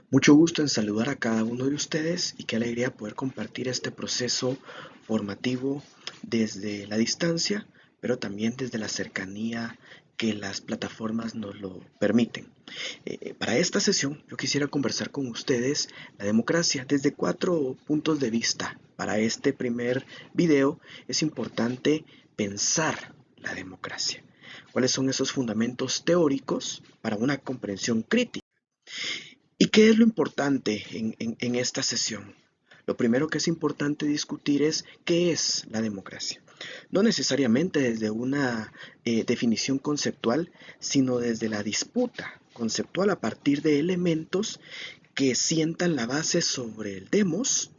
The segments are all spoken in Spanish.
Mucho gusto en saludar a cada uno de ustedes y qué alegría poder compartir este proceso formativo desde la distancia, pero también desde la cercanía que las plataformas nos lo permiten. Para esta sesión yo quisiera conversar con ustedes la democracia desde 4 puntos de vista. Para este primer video es importante pensar la democracia. ¿Cuáles son esos fundamentos teóricos para una comprensión crítica? ¿Y qué es lo importante en esta sesión? Lo primero que es importante discutir es qué es la democracia. No necesariamente desde una definición conceptual, sino desde la disputa conceptual a partir de elementos que sientan la base sobre el demos,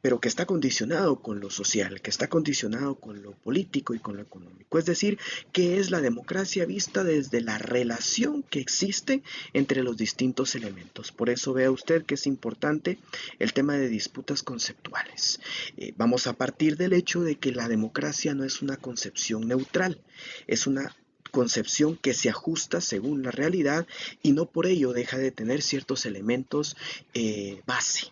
pero que está condicionado con lo social, que está condicionado con lo político y con lo económico. Es decir, que es la democracia vista desde la relación que existe entre los distintos elementos. Por eso vea usted que es importante el tema de disputas conceptuales. Vamos a partir del hecho de que la democracia no es una concepción neutral, es una concepción que se ajusta según la realidad y no por ello deja de tener ciertos elementos base.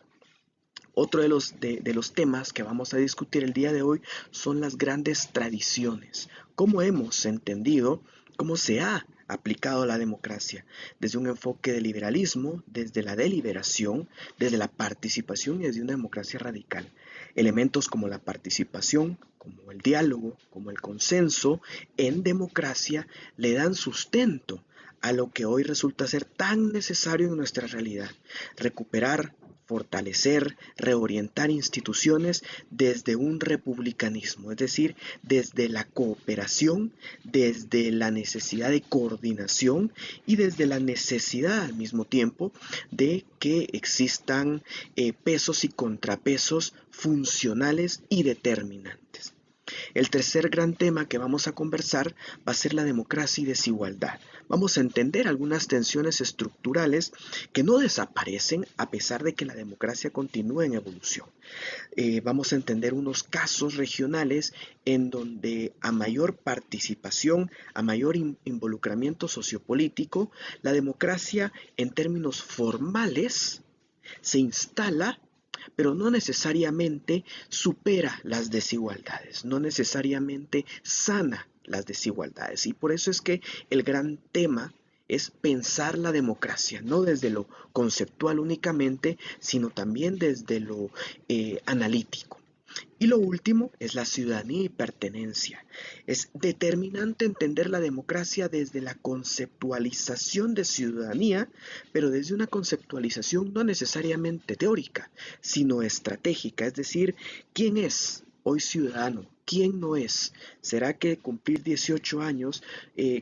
Otro de los temas que vamos a discutir el día de hoy son las grandes tradiciones. ¿Cómo hemos entendido, cómo se ha aplicado la democracia? Desde un enfoque de liberalismo, desde la deliberación, desde la participación y desde una democracia radical. Elementos como la participación, como el diálogo, como el consenso en democracia le dan sustento a lo que hoy resulta ser tan necesario en nuestra realidad. Recuperar, fortalecer, reorientar instituciones desde un republicanismo, es decir, desde la cooperación, desde la necesidad de coordinación y desde la necesidad al mismo tiempo de que existan pesos y contrapesos funcionales y determinantes. El tercer gran tema que vamos a conversar va a ser la democracia y desigualdad. Vamos a entender algunas tensiones estructurales que no desaparecen a pesar de que la democracia continúa en evolución. Vamos a entender unos casos regionales en donde a mayor participación, a mayor involucramiento sociopolítico, la democracia en términos formales se instala, pero no necesariamente supera las desigualdades, no necesariamente sana las desigualdades. Y por eso es que el gran tema es pensar la democracia, no desde lo conceptual únicamente, sino también desde lo analítico. Y lo último es la ciudadanía y pertenencia. Es determinante entender la democracia desde la conceptualización de ciudadanía, pero desde una conceptualización no necesariamente teórica, sino estratégica, es decir, ¿quién es hoy ciudadano? ¿Quién no es? ¿Será que cumplir 18 años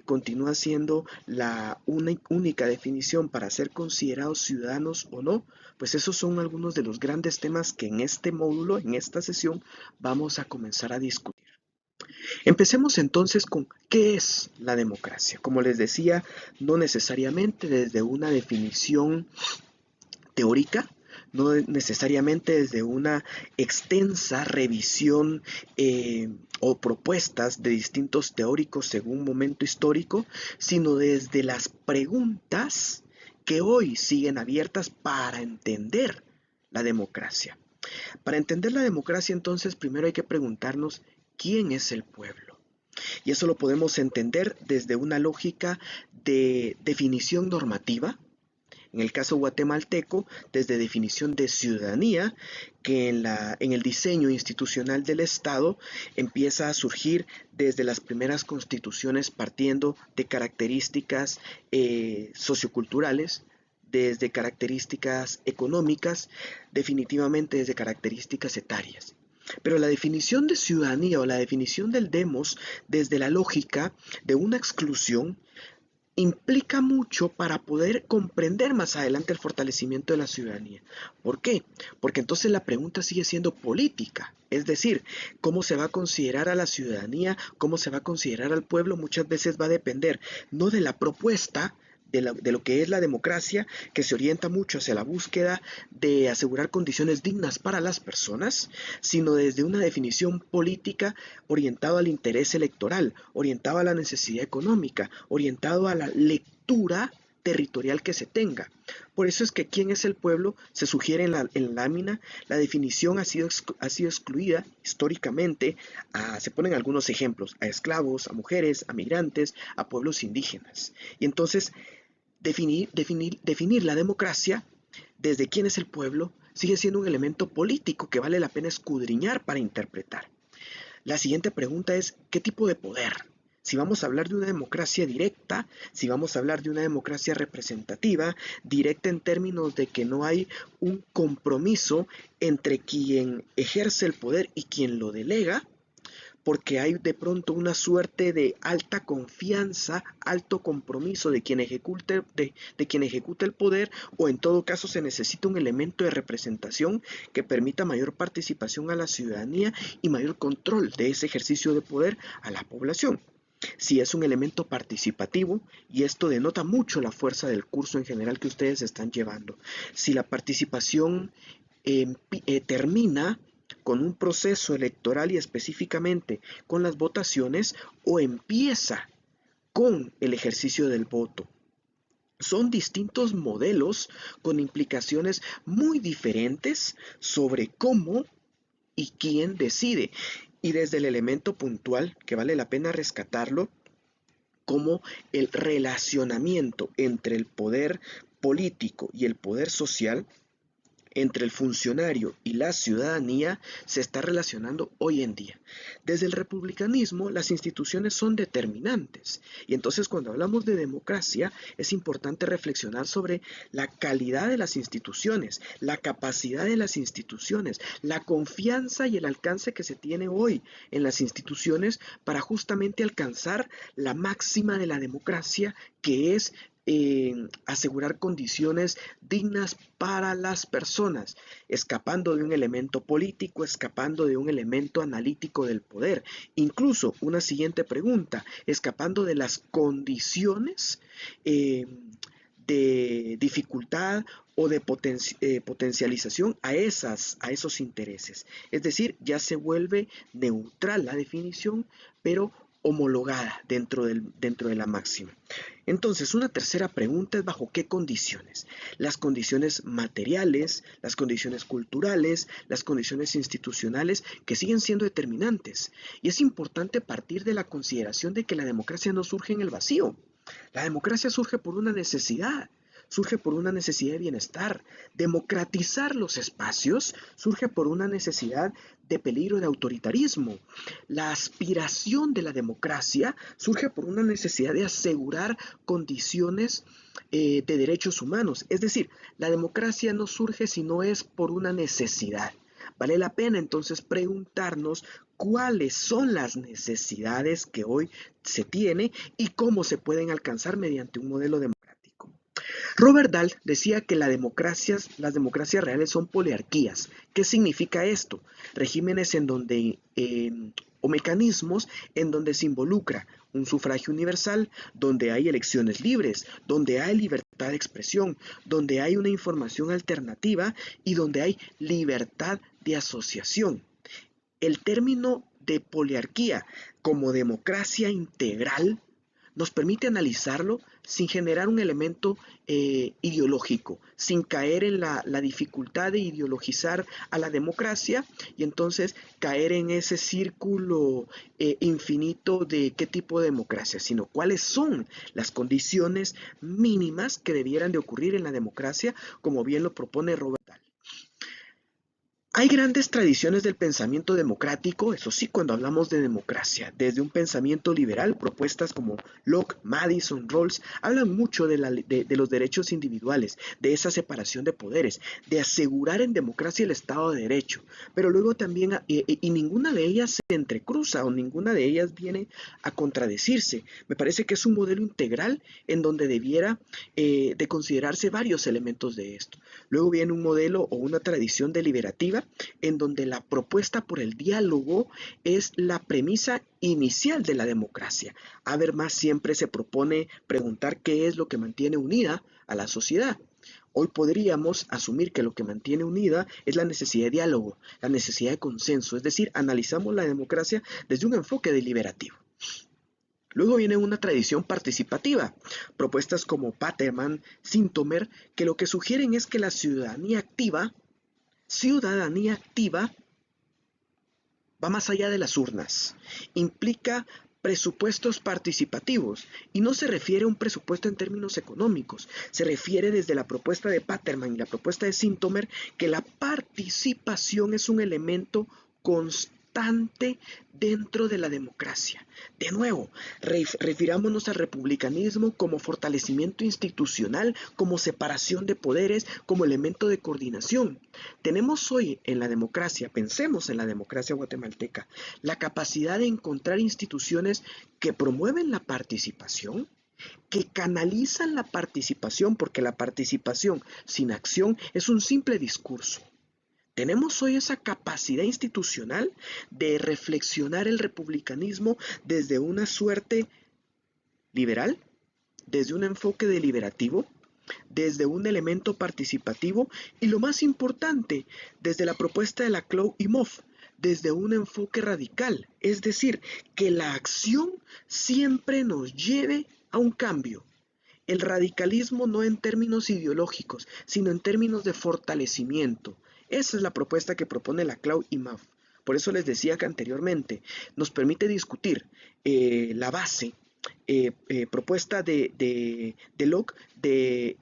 continúa siendo la única definición para ser considerados ciudadanos o no? Pues esos son algunos de los grandes temas que en este módulo, en esta sesión, vamos a comenzar a discutir. Empecemos entonces con qué es la democracia. Como les decía, no necesariamente desde una definición teórica, no necesariamente desde una extensa revisión o propuestas de distintos teóricos según momento histórico, sino desde las preguntas que hoy siguen abiertas para entender la democracia. Para entender la democracia, entonces, primero hay que preguntarnos quién es el pueblo. Y eso lo podemos entender desde una lógica de definición normativa, en el caso guatemalteco, desde definición de ciudadanía, que en el diseño institucional del Estado empieza a surgir desde las primeras constituciones partiendo de características socioculturales, desde características económicas, definitivamente desde características etarias. Pero la definición de ciudadanía o la definición del demos desde la lógica de una exclusión implica mucho para poder comprender más adelante el fortalecimiento de la ciudadanía. ¿Por qué? Porque entonces la pregunta sigue siendo política. Es decir, cómo se va a considerar a la ciudadanía, cómo se va a considerar al pueblo, muchas veces va a depender no de la propuesta, de lo que es la democracia, que se orienta mucho hacia la búsqueda de asegurar condiciones dignas para las personas, sino desde una definición política orientado al interés electoral, orientado a la necesidad económica, orientado a la lectura territorial que se tenga. Por eso es que ¿quién es el pueblo? Se sugiere en la lámina, la definición ha sido excluida históricamente, se ponen algunos ejemplos, a esclavos, a mujeres, a migrantes, a pueblos indígenas. Y entonces definir la democracia desde quién es el pueblo sigue siendo un elemento político que vale la pena escudriñar para interpretar. La siguiente pregunta es, ¿qué tipo de poder? Si vamos a hablar de una democracia directa, si vamos a hablar de una democracia representativa, directa en términos de que no hay un compromiso entre quien ejerce el poder y quien lo delega, porque hay de pronto una suerte de alta confianza, alto compromiso de quien ejecuta el poder, o en todo caso se necesita un elemento de representación que permita mayor participación a la ciudadanía y mayor control de ese ejercicio de poder a la población. Si es un elemento participativo, y esto denota mucho la fuerza del curso en general que ustedes están llevando, si la participación termina con un proceso electoral y específicamente con las votaciones, o empieza con el ejercicio del voto. Son distintos modelos con implicaciones muy diferentes sobre cómo y quién decide. Y desde el elemento puntual, que vale la pena rescatarlo, como el relacionamiento entre el poder político y el poder social, entre el funcionario y la ciudadanía, se está relacionando hoy en día. Desde el republicanismo, las instituciones son determinantes. Y entonces cuando hablamos de democracia, es importante reflexionar sobre la calidad de las instituciones, la capacidad de las instituciones, la confianza y el alcance que se tiene hoy en las instituciones para justamente alcanzar la máxima de la democracia, que es asegurar condiciones dignas para las personas, escapando de un elemento político, escapando de un elemento analítico del poder. Incluso una siguiente pregunta, escapando de las condiciones de dificultad o de potencialización a esos intereses. Es decir, ya se vuelve neutral la definición, pero homologada dentro de la máxima. Entonces, una tercera pregunta es ¿bajo qué condiciones? Las condiciones materiales, las condiciones culturales, las condiciones institucionales que siguen siendo determinantes. Y es importante partir de la consideración de que la democracia no surge en el vacío. La democracia surge por una necesidad. Surge por una necesidad de bienestar. Democratizar los espacios surge por una necesidad de peligro de autoritarismo. La aspiración de la democracia surge por una necesidad de asegurar condiciones de derechos humanos. Es decir, la democracia no surge si no es por una necesidad. Vale la pena entonces preguntarnos cuáles son las necesidades que hoy se tiene y cómo se pueden alcanzar mediante un modelo democrático. Robert Dahl decía que las democracias reales son poliarquías. ¿Qué significa esto? Regímenes en donde, o mecanismos en donde se involucra un sufragio universal, donde hay elecciones libres, donde hay libertad de expresión, donde hay una información alternativa y donde hay libertad de asociación. El término de poliarquía como democracia integral nos permite analizarlo sin generar un elemento ideológico, sin caer en la dificultad de ideologizar a la democracia y entonces caer en ese círculo infinito de qué tipo de democracia, sino cuáles son las condiciones mínimas que debieran de ocurrir en la democracia, como bien lo propone Robert Dahl. Hay grandes tradiciones del pensamiento democrático, eso sí, cuando hablamos de democracia, desde un pensamiento liberal, propuestas como Locke, Madison, Rawls, hablan mucho de los derechos individuales, de esa separación de poderes, de asegurar en democracia el Estado de Derecho, pero luego también, y ninguna de ellas se entrecruza o ninguna de ellas viene a contradecirse. Me parece que es un modelo integral en donde debiera de considerarse varios elementos de esto. Luego viene un modelo o una tradición deliberativa en donde la propuesta por el diálogo es la premisa inicial de la democracia. Habermas siempre se propone preguntar qué es lo que mantiene unida a la sociedad. Hoy podríamos asumir que lo que mantiene unida es la necesidad de diálogo, la necesidad de consenso, es decir, analizamos la democracia desde un enfoque deliberativo. Luego viene una tradición participativa, propuestas como Paterman, Sintomer, que lo que sugieren es que la ciudadanía activa va más allá de las urnas, implica presupuestos participativos y no se refiere a un presupuesto en términos económicos, se refiere desde la propuesta de Paterman y la propuesta de Sintomer que la participación es un elemento constante dentro de la democracia. De nuevo, refirámonos al republicanismo como fortalecimiento institucional, como separación de poderes, como elemento de coordinación. Tenemos hoy en la democracia, pensemos en la democracia guatemalteca, la capacidad de encontrar instituciones que promueven la participación, que canalizan la participación, porque la participación sin acción es un simple discurso. Tenemos hoy esa capacidad institucional de reflexionar el republicanismo desde una suerte liberal, desde un enfoque deliberativo, desde un elemento participativo y lo más importante, desde la propuesta de la Clow y Moff, desde un enfoque radical, es decir, que la acción siempre nos lleve a un cambio. El radicalismo no en términos ideológicos, sino en términos de fortalecimiento. Esa es la propuesta que propone la Clow y Moff. Por eso les decía que anteriormente nos permite discutir la base propuesta de Locke, del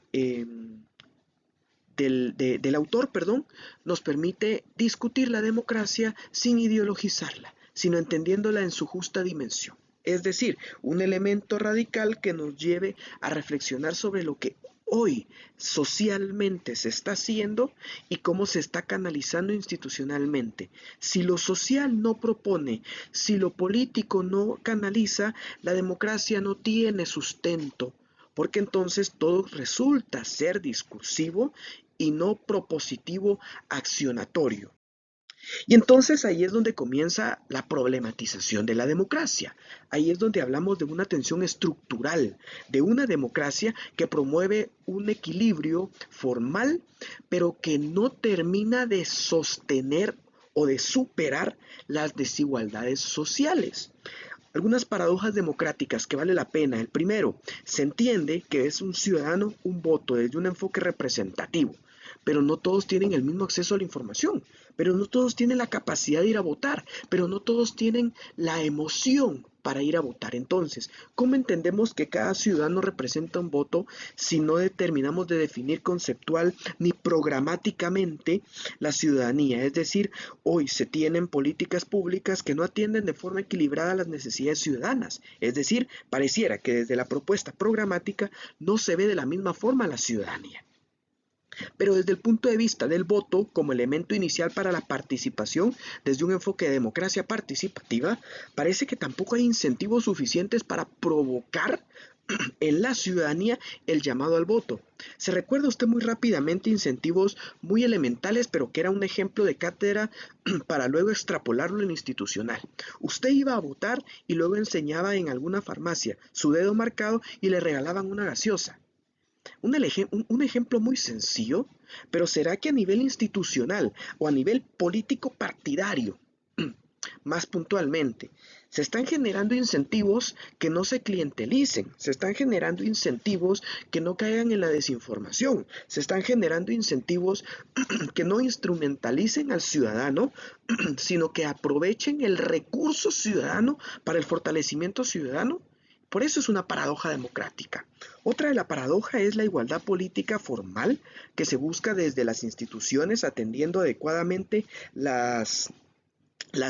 autor, perdón, nos permite discutir la democracia sin ideologizarla, sino entendiéndola en su justa dimensión. Es decir, un elemento radical que nos lleve a reflexionar sobre lo que hoy socialmente se está haciendo y cómo se está canalizando institucionalmente. Si lo social no propone, si lo político no canaliza, la democracia no tiene sustento, porque entonces todo resulta ser discursivo y no propositivo accionatorio. Y entonces ahí es donde comienza la problematización de la democracia. Ahí es donde hablamos de una tensión estructural, de una democracia que promueve un equilibrio formal, pero que no termina de sostener o de superar las desigualdades sociales. Algunas paradojas democráticas que vale la pena. El primero, se entiende que es un ciudadano un voto desde un enfoque representativo, pero no todos tienen el mismo acceso a la información, pero no todos tienen la capacidad de ir a votar, pero no todos tienen la emoción para ir a votar. Entonces, ¿cómo entendemos que cada ciudadano representa un voto si no determinamos de definir conceptual ni programáticamente la ciudadanía? Es decir, hoy se tienen políticas públicas que no atienden de forma equilibrada las necesidades ciudadanas. Es decir, pareciera que desde la propuesta programática no se ve de la misma forma a la ciudadanía. Pero desde el punto de vista del voto como elemento inicial para la participación, desde un enfoque de democracia participativa, parece que tampoco hay incentivos suficientes para provocar en la ciudadanía el llamado al voto. Se recuerda usted muy rápidamente incentivos muy elementales, pero que era un ejemplo de cátedra para luego extrapolarlo en lo institucional. Usted iba a votar y luego enseñaba en alguna farmacia su dedo marcado y le regalaban una gaseosa. Un ejemplo muy sencillo, pero ¿será que a nivel institucional o a nivel político partidario, más puntualmente, se están generando incentivos que no se clientelicen, se están generando incentivos que no caigan en la desinformación, se están generando incentivos que no instrumentalicen al ciudadano, sino que aprovechen el recurso ciudadano para el fortalecimiento ciudadano? Por eso es una paradoja democrática. Otra de la paradoja es la igualdad política formal que se busca desde las instituciones atendiendo adecuadamente las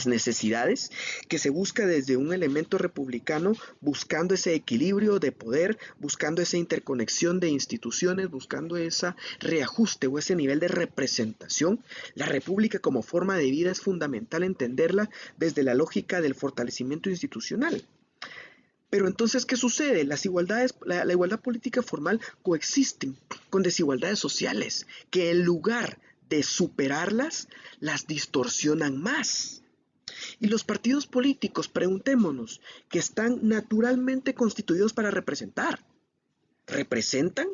necesidades, que se busca desde un elemento republicano buscando ese equilibrio de poder, buscando esa interconexión de instituciones, buscando ese reajuste o ese nivel de representación. La república como forma de vida es fundamental entenderla desde la lógica del fortalecimiento institucional. Pero entonces, ¿qué sucede? La igualdad política formal coexisten con desigualdades sociales, que en lugar de superarlas, las distorsionan más. Y los partidos políticos, preguntémonos, que están naturalmente constituidos para representar, ¿representan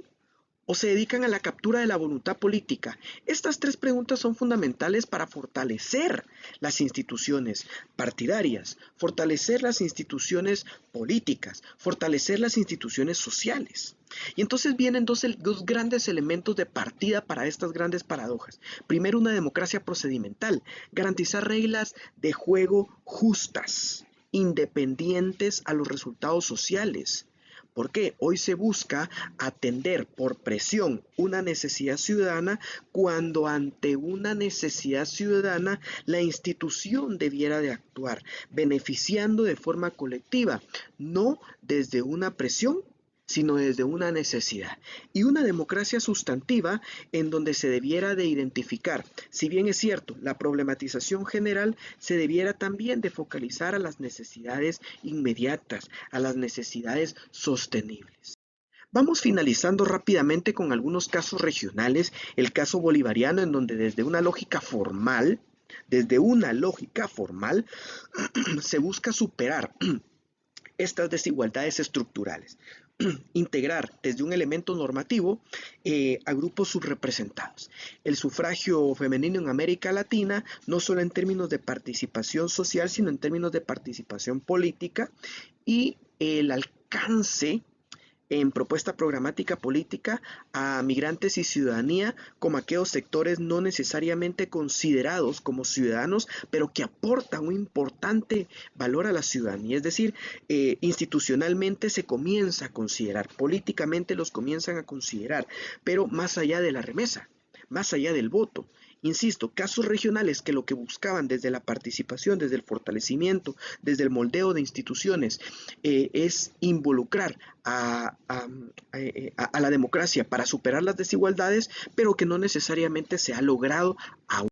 ¿O se dedican a la captura de la voluntad política? Estas tres preguntas son fundamentales para fortalecer las instituciones partidarias, fortalecer las instituciones políticas, fortalecer las instituciones sociales. Y entonces vienen dos grandes elementos de partida para estas grandes paradojas. Primero, una democracia procedimental, garantizar reglas de juego justas, independientes a los resultados sociales. ¿Por qué? Hoy se busca atender por presión una necesidad ciudadana cuando ante una necesidad ciudadana la institución debiera de actuar beneficiando de forma colectiva, no desde una presión, sino desde una necesidad. Y una democracia sustantiva en donde se debiera de identificar, si bien es cierto, la problematización general se debiera también de focalizar a las necesidades inmediatas, a las necesidades sostenibles. Vamos finalizando rápidamente con algunos casos regionales, el caso bolivariano en donde desde una lógica formal, se busca superar estas desigualdades estructurales. Integrar desde un elemento normativo a grupos subrepresentados. El sufragio femenino en América Latina, no solo en términos de participación social, sino en términos de participación política y el alcance en propuesta programática política a migrantes y ciudadanía como aquellos sectores no necesariamente considerados como ciudadanos, pero que aportan un importante valor a la ciudadanía. Es decir, institucionalmente se comienza a considerar, políticamente los comienzan a considerar, pero más allá de la remesa, más allá del voto. Insisto, casos regionales que lo que buscaban desde la participación, desde el fortalecimiento, desde el moldeo de instituciones, es involucrar a la democracia para superar las desigualdades, pero que no necesariamente se ha logrado aún.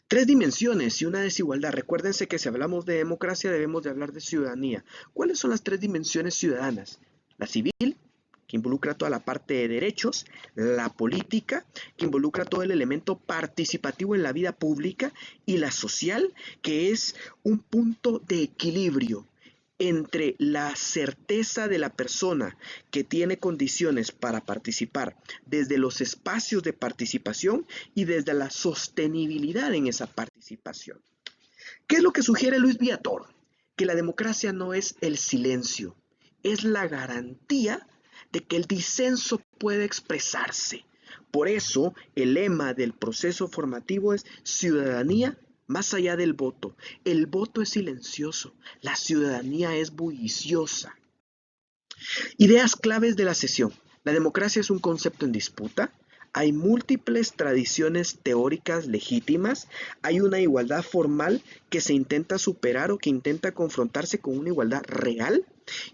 Tres dimensiones y una desigualdad. Recuérdense que si hablamos de democracia debemos de hablar de ciudadanía. ¿Cuáles son las tres dimensiones ciudadanas? La civil, que involucra toda la parte de derechos, la política, que involucra todo el elemento participativo en la vida pública, y la social, que es un punto de equilibrio entre la certeza de la persona que tiene condiciones para participar desde los espacios de participación y desde la sostenibilidad en esa participación. ¿Qué es lo que sugiere Luis Viator? Que la democracia no es el silencio, es la garantía de que el disenso puede expresarse. Por eso, el lema del proceso formativo es ciudadanía más allá del voto. El voto es silencioso, la ciudadanía es bulliciosa. Ideas claves de la sesión. La democracia es un concepto en disputa. Hay múltiples tradiciones teóricas legítimas, hay una igualdad formal que se intenta superar o que intenta confrontarse con una igualdad real,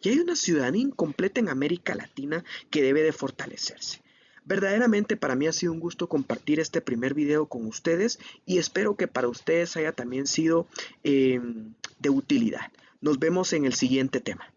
y hay una ciudadanía incompleta en América Latina que debe de fortalecerse. Verdaderamente para mí ha sido un gusto compartir este primer video con ustedes y espero que para ustedes haya también sido de utilidad. Nos vemos en el siguiente tema.